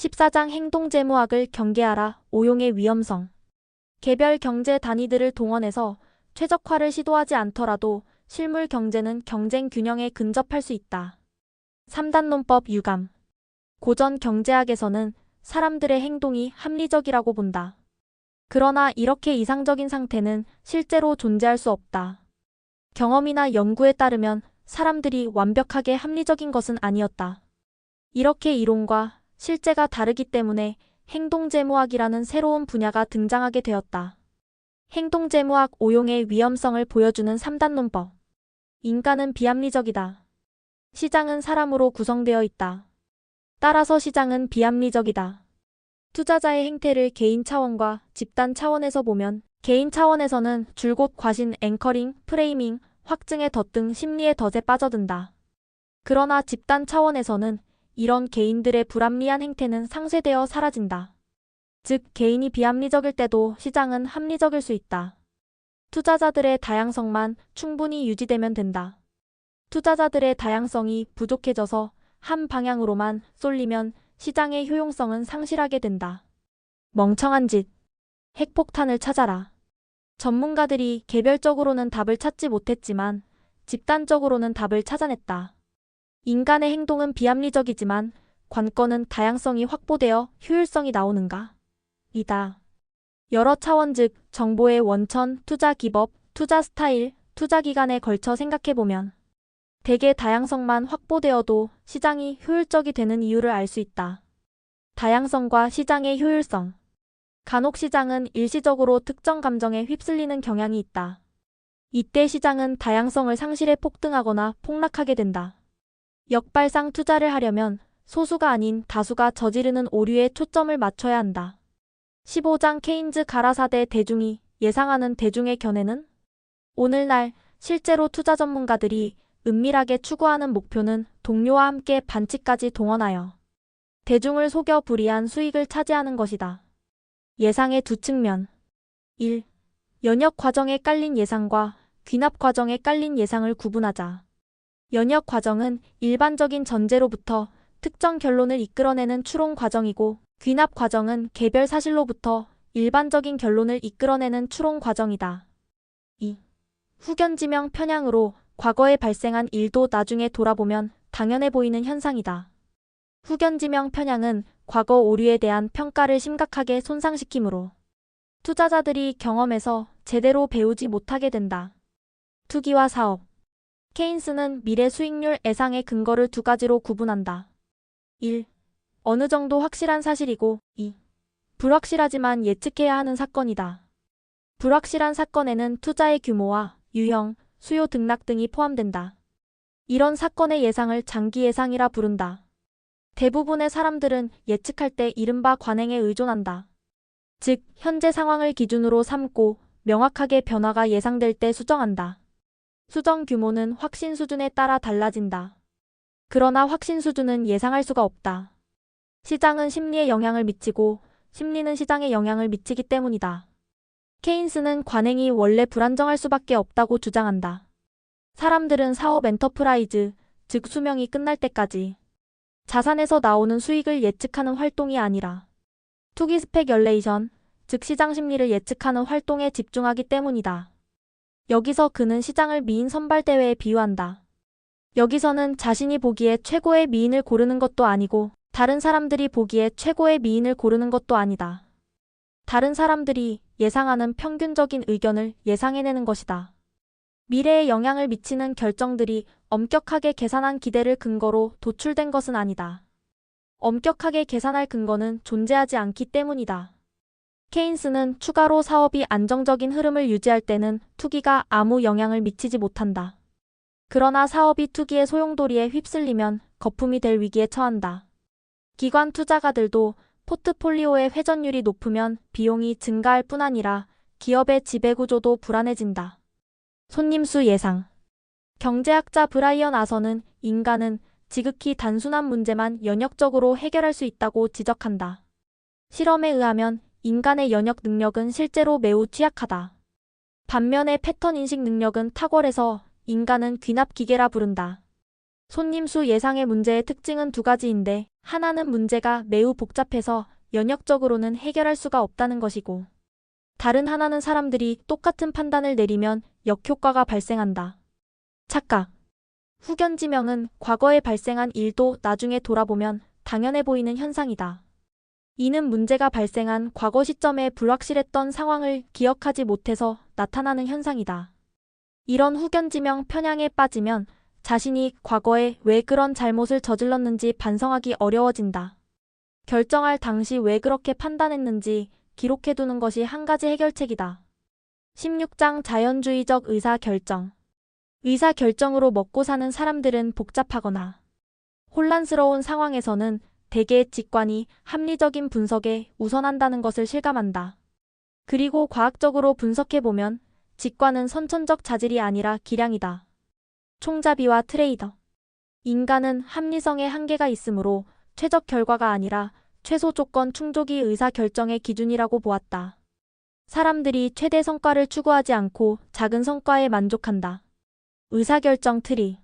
14장 행동재무학을 경계하라. 오용의 위험성. 개별 경제 단위들을 동원해서 최적화를 시도하지 않더라도 실물 경제는 경쟁 균형에 근접할 수 있다. 3단론법 유감. 고전 경제학에서는 사람들의 행동이 합리적이라고 본다. 그러나 이렇게 이상적인 상태는 실제로 존재할 수 없다. 경험이나 연구에 따르면 사람들이 완벽하게 합리적인 것은 아니었다. 이렇게 이론과 실제가 다르기 때문에 행동재무학이라는 새로운 분야가 등장하게 되었다. 행동재무학 오용의 위험성을 보여주는 3단론법. 인간은 비합리적이다. 시장은 사람으로 구성되어 있다. 따라서 시장은 비합리적이다. 투자자의 행태를 개인 차원과 집단 차원에서 보면 개인 차원에서는 줄곧 과신, 앵커링, 프레이밍, 확증의 덫 등 심리의 덫에 빠져든다. 그러나 집단 차원에서는 이런 개인들의 불합리한 행태는 상쇄되어 사라진다. 즉, 개인이 비합리적일 때도 시장은 합리적일 수 있다. 투자자들의 다양성만 충분히 유지되면 된다. 투자자들의 다양성이 부족해져서 한 방향으로만 쏠리면 시장의 효용성은 상실하게 된다. 멍청한 짓. 핵폭탄을 찾아라. 전문가들이 개별적으로는 답을 찾지 못했지만 집단적으로는 답을 찾아냈다. 인간의 행동은 비합리적이지만 관건은 다양성이 확보되어 효율성이 나오는가? 이다. 여러 차원 즉 정보의 원천, 투자 기법, 투자 스타일, 투자 기간에 걸쳐 생각해보면 대개 다양성만 확보되어도 시장이 효율적이 되는 이유를 알 수 있다. 다양성과 시장의 효율성. 간혹 시장은 일시적으로 특정 감정에 휩쓸리는 경향이 있다. 이때 시장은 다양성을 상실해 폭등하거나 폭락하게 된다. 역발상 투자를 하려면 소수가 아닌 다수가 저지르는 오류에 초점을 맞춰야 한다. 15장 케인즈 가라사대 대중이 예상하는 대중의 견해는? 오늘날 실제로 투자 전문가들이 은밀하게 추구하는 목표는 동료와 함께 반치까지 동원하여 대중을 속여 불이한 수익을 차지하는 것이다. 예상의 두 측면. 1. 연역 과정에 깔린 예상과 귀납 과정에 깔린 예상을 구분하자. 연역 과정은 일반적인 전제로부터 특정 결론을 이끌어내는 추론 과정이고 귀납 과정은 개별 사실로부터 일반적인 결론을 이끌어내는 추론 과정이다. 2. 후견지명 편향으로 과거에 발생한 일도 나중에 돌아보면 당연해 보이는 현상이다. 후견지명 편향은 과거 오류에 대한 평가를 심각하게 손상시키므로 투자자들이 경험에서 제대로 배우지 못하게 된다. 투기와 사업. 케인스는 미래 수익률 예상의 근거를 두 가지로 구분한다. 1. 어느 정도 확실한 사실이고 2. 불확실하지만 예측해야 하는 사건이다. 불확실한 사건에는 투자의 규모와 유형, 수요 등락 등이 포함된다. 이런 사건의 예상을 장기 예상이라 부른다. 대부분의 사람들은 예측할 때 이른바 관행에 의존한다. 즉, 현재 상황을 기준으로 삼고 명확하게 변화가 예상될 때 수정한다. 수정 규모는 확신 수준에 따라 달라진다. 그러나 확신 수준은 예상할 수가 없다. 시장은 심리에 영향을 미치고 심리는 시장에 영향을 미치기 때문이다. 케인스는 관행이 원래 불안정할 수밖에 없다고 주장한다. 사람들은 사업 엔터프라이즈, 즉 수명이 끝날 때까지 자산에서 나오는 수익을 예측하는 활동이 아니라 투기 스페귤레이션, 즉 시장 심리를 예측하는 활동에 집중하기 때문이다. 여기서 그는 시장을 미인 선발대회에 비유한다. 여기서는 자신이 보기에 최고의 미인을 고르는 것도 아니고 다른 사람들이 보기에 최고의 미인을 고르는 것도 아니다. 다른 사람들이 예상하는 평균적인 의견을 예상해내는 것이다. 미래에 영향을 미치는 결정들이 엄격하게 계산한 기대를 근거로 도출된 것은 아니다. 엄격하게 계산할 근거는 존재하지 않기 때문이다. 케인스는 추가로 사업이 안정적인 흐름을 유지할 때는 투기가 아무 영향을 미치지 못한다. 그러나 사업이 투기의 소용돌이에 휩쓸리면 거품이 될 위기에 처한다. 기관 투자가들도 포트폴리오의 회전율이 높으면 비용이 증가할 뿐 아니라 기업의 지배구조도 불안해진다. 손님수 예상. 경제학자 브라이언 아서는 인간은 지극히 단순한 문제만 연역적으로 해결할 수 있다고 지적한다. 실험에 의하면 인간의 연역 능력은 실제로 매우 취약하다. 반면에 패턴 인식 능력은 탁월해서 인간은 귀납 기계라 부른다. 손님수 예상의 문제의 특징은 두 가지인데 하나는 문제가 매우 복잡해서 연역적으로는 해결할 수가 없다는 것이고, 다른 하나는 사람들이 똑같은 판단을 내리면 역효과가 발생한다. 착각. 후견지명은 과거에 발생한 일도 나중에 돌아보면 당연해 보이는 현상이다. 이는 문제가 발생한 과거 시점에 불확실했던 상황을 기억하지 못해서 나타나는 현상이다. 이런 후견지명 편향에 빠지면 자신이 과거에 왜 그런 잘못을 저질렀는지 반성하기 어려워진다. 결정할 당시 왜 그렇게 판단했는지 기록해두는 것이 한 가지 해결책이다. 16장 자연주의적 의사결정. 의사결정으로 먹고 사는 사람들은 복잡하거나 혼란스러운 상황에서는 대개 직관이 합리적인 분석에 우선한다는 것을 실감한다. 그리고 과학적으로 분석해보면 직관은 선천적 자질이 아니라 기량이다. 총잡이와 트레이더. 인간은 합리성에 한계가 있으므로 최적 결과가 아니라 최소 조건 충족이 의사결정의 기준이라고 보았다. 사람들이 최대 성과를 추구하지 않고 작은 성과에 만족한다. 의사결정 트리.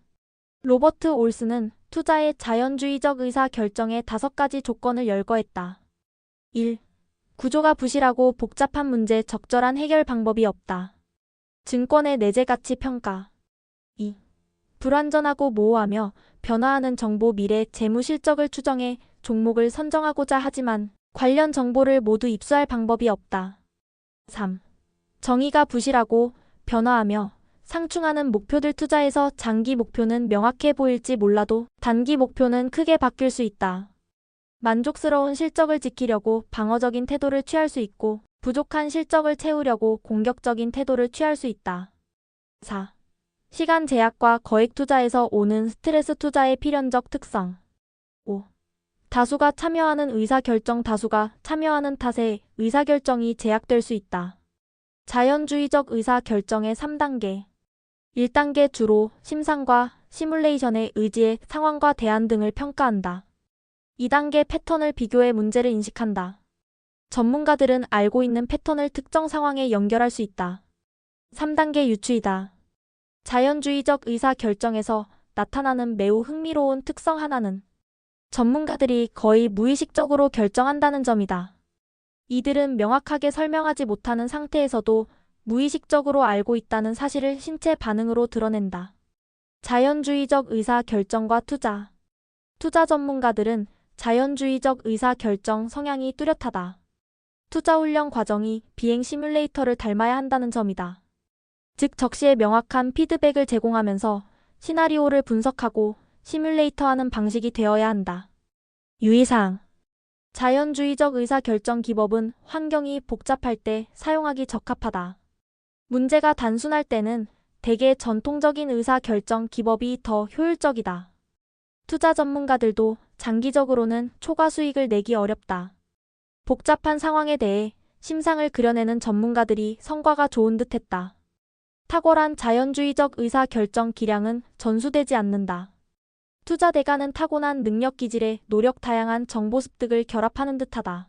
로버트 올스는 투자의 자연주의적 의사결정의 5가지 조건을 열거했다. 1. 구조가 부실하고 복잡한 문제 적절한 해결 방법이 없다. 증권의 내재 가치 평가. 2. 불완전하고 모호하며 변화하는 정보 미래 재무 실적을 추정해 종목을 선정하고자 하지만 관련 정보를 모두 입수할 방법이 없다. 3. 정의가 부실하고 변화하며 상충하는 목표들 투자에서 장기 목표는 명확해 보일지 몰라도 단기 목표는 크게 바뀔 수 있다. 만족스러운 실적을 지키려고 방어적인 태도를 취할 수 있고 부족한 실적을 채우려고 공격적인 태도를 취할 수 있다. 4. 시간 제약과 거액 투자에서 오는 스트레스 투자의 필연적 특성. 5. 다수가 참여하는 의사결정 다수가 참여하는 탓에 의사결정이 제약될 수 있다. 자연주의적 의사결정의 3단계. 1단계 주로 심상과 시뮬레이션에 의지해 상황과 대안 등을 평가한다. 2단계 패턴을 비교해 문제를 인식한다. 전문가들은 알고 있는 패턴을 특정 상황에 연결할 수 있다. 3단계 유추이다. 자연주의적 의사결정에서 나타나는 매우 흥미로운 특성 하나는 전문가들이 거의 무의식적으로 결정한다는 점이다. 이들은 명확하게 설명하지 못하는 상태에서도 무의식적으로 알고 있다는 사실을 신체 반응으로 드러낸다. 자연주의적 의사결정과 투자. 투자 전문가들은 자연주의적 의사결정 성향이 뚜렷하다. 투자 훈련 과정이 비행 시뮬레이터를 닮아야 한다는 점이다. 즉 적시에 명확한 피드백을 제공하면서 시나리오를 분석하고 시뮬레이터하는 방식이 되어야 한다. 유의사항. 자연주의적 의사결정 기법은 환경이 복잡할 때 사용하기 적합하다. 문제가 단순할 때는 대개 전통적인 의사결정 기법이 더 효율적이다. 투자 전문가들도 장기적으로는 초과 수익을 내기 어렵다. 복잡한 상황에 대해 심상을 그려내는 전문가들이 성과가 좋은 듯했다. 탁월한 자연주의적 의사결정 기량은 전수되지 않는다. 투자 대가는 타고난 능력 기질에 노력 다양한 정보 습득을 결합하는 듯하다.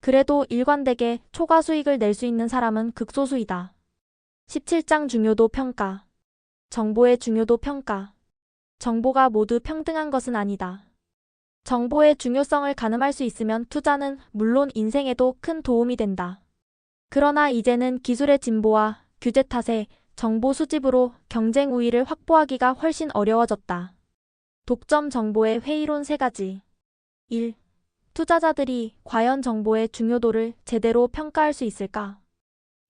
그래도 일관되게 초과 수익을 낼 수 있는 사람은 극소수이다. 17장 중요도 평가. 정보의 중요도 평가. 정보가 모두 평등한 것은 아니다. 정보의 중요성을 가늠할 수 있으면 투자는 물론 인생에도 큰 도움이 된다. 그러나 이제는 기술의 진보와 규제 탓에 정보 수집으로 경쟁 우위를 확보하기가 훨씬 어려워졌다. 독점 정보의 회의론 3가지. 1. 투자자들이 과연 정보의 중요도를 제대로 평가할 수 있을까?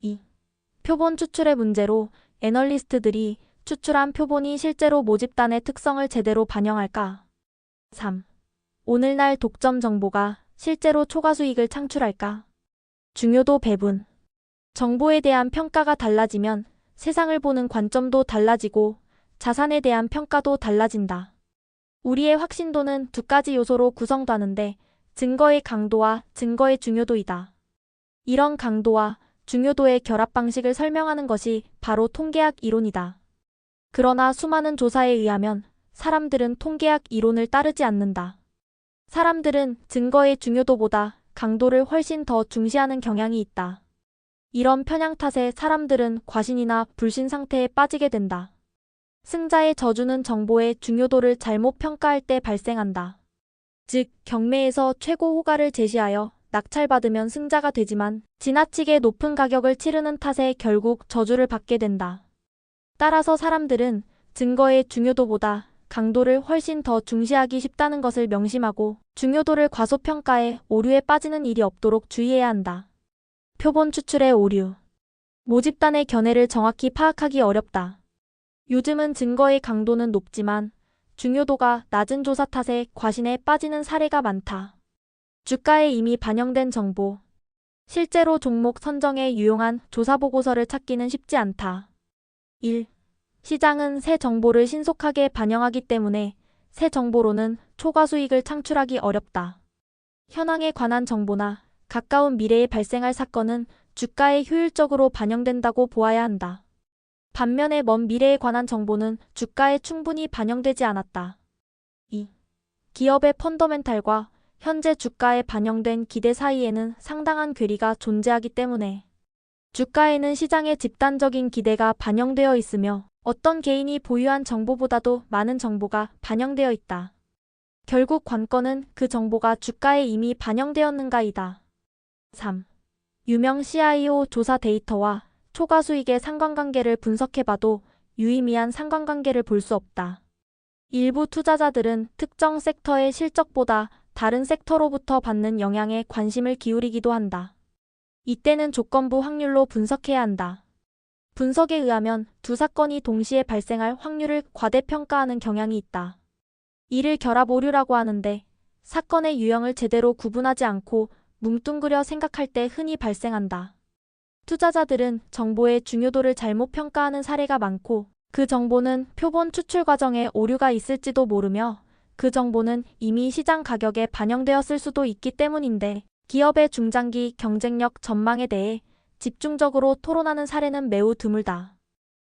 2. 표본 추출의 문제로 애널리스트들이 추출한 표본이 실제로 모집단의 특성을 제대로 반영할까? 3. 오늘날 독점 정보가 실제로 초과 수익을 창출할까? 중요도 배분. 정보에 대한 평가가 달라지면 세상을 보는 관점도 달라지고 자산에 대한 평가도 달라진다. 우리의 확신도는 2가지 요소로 구성되는데 증거의 강도와 증거의 중요도이다. 이런 강도와 중요도의 결합 방식을 설명하는 것이 바로 통계학 이론이다. 그러나 수많은 조사에 의하면 사람들은 통계학 이론을 따르지 않는다. 사람들은 증거의 중요도보다 강도를 훨씬 더 중시하는 경향이 있다. 이런 편향 탓에 사람들은 과신이나 불신 상태에 빠지게 된다. 승자의 저주는 정보의 중요도를 잘못 평가할 때 발생한다. 즉 경매에서 최고 호가를 제시하여 낙찰받으면 승자가 되지만 지나치게 높은 가격을 치르는 탓에 결국 저주를 받게 된다. 따라서 사람들은 증거의 중요도보다 강도를 훨씬 더 중시하기 쉽다는 것을 명심하고 중요도를 과소평가해 오류에 빠지는 일이 없도록 주의해야 한다. 표본 추출의 오류. 모집단의 견해를 정확히 파악하기 어렵다. 요즘은 증거의 강도는 높지만 중요도가 낮은 조사 탓에 과신에 빠지는 사례가 많다. 주가에 이미 반영된 정보. 실제로 종목 선정에 유용한 조사보고서를 찾기는 쉽지 않다. 1. 시장은 새 정보를 신속하게 반영하기 때문에 새 정보로는 초과 수익을 창출하기 어렵다. 현황에 관한 정보나 가까운 미래에 발생할 사건은 주가에 효율적으로 반영된다고 보아야 한다. 반면에 먼 미래에 관한 정보는 주가에 충분히 반영되지 않았다. 2. 기업의 펀더멘탈과 현재 주가에 반영된 기대 사이에는 상당한 괴리가 존재하기 때문에 주가에는 시장의 집단적인 기대가 반영되어 있으며 어떤 개인이 보유한 정보보다도 많은 정보가 반영되어 있다. 결국 관건은 그 정보가 주가에 이미 반영되었는가이다. 3. 유명 CIO 조사 데이터와 초과 수익의 상관관계를 분석해봐도 유의미한 상관관계를 볼 수 없다. 일부 투자자들은 특정 섹터의 실적보다 다른 섹터로부터 받는 영향에 관심을 기울이기도 한다. 이때는 조건부 확률로 분석해야 한다. 분석에 의하면 두 사건이 동시에 발생할 확률을 과대평가하는 경향이 있다. 이를 결합 오류라고 하는데 사건의 유형을 제대로 구분하지 않고 뭉뚱그려 생각할 때 흔히 발생한다. 투자자들은 정보의 중요도를 잘못 평가하는 사례가 많고 그 정보는 표본 추출 과정에 오류가 있을지도 모르며 그 정보는 이미 시장 가격에 반영되었을 수도 있기 때문인데 기업의 중장기 경쟁력 전망에 대해 집중적으로 토론하는 사례는 매우 드물다.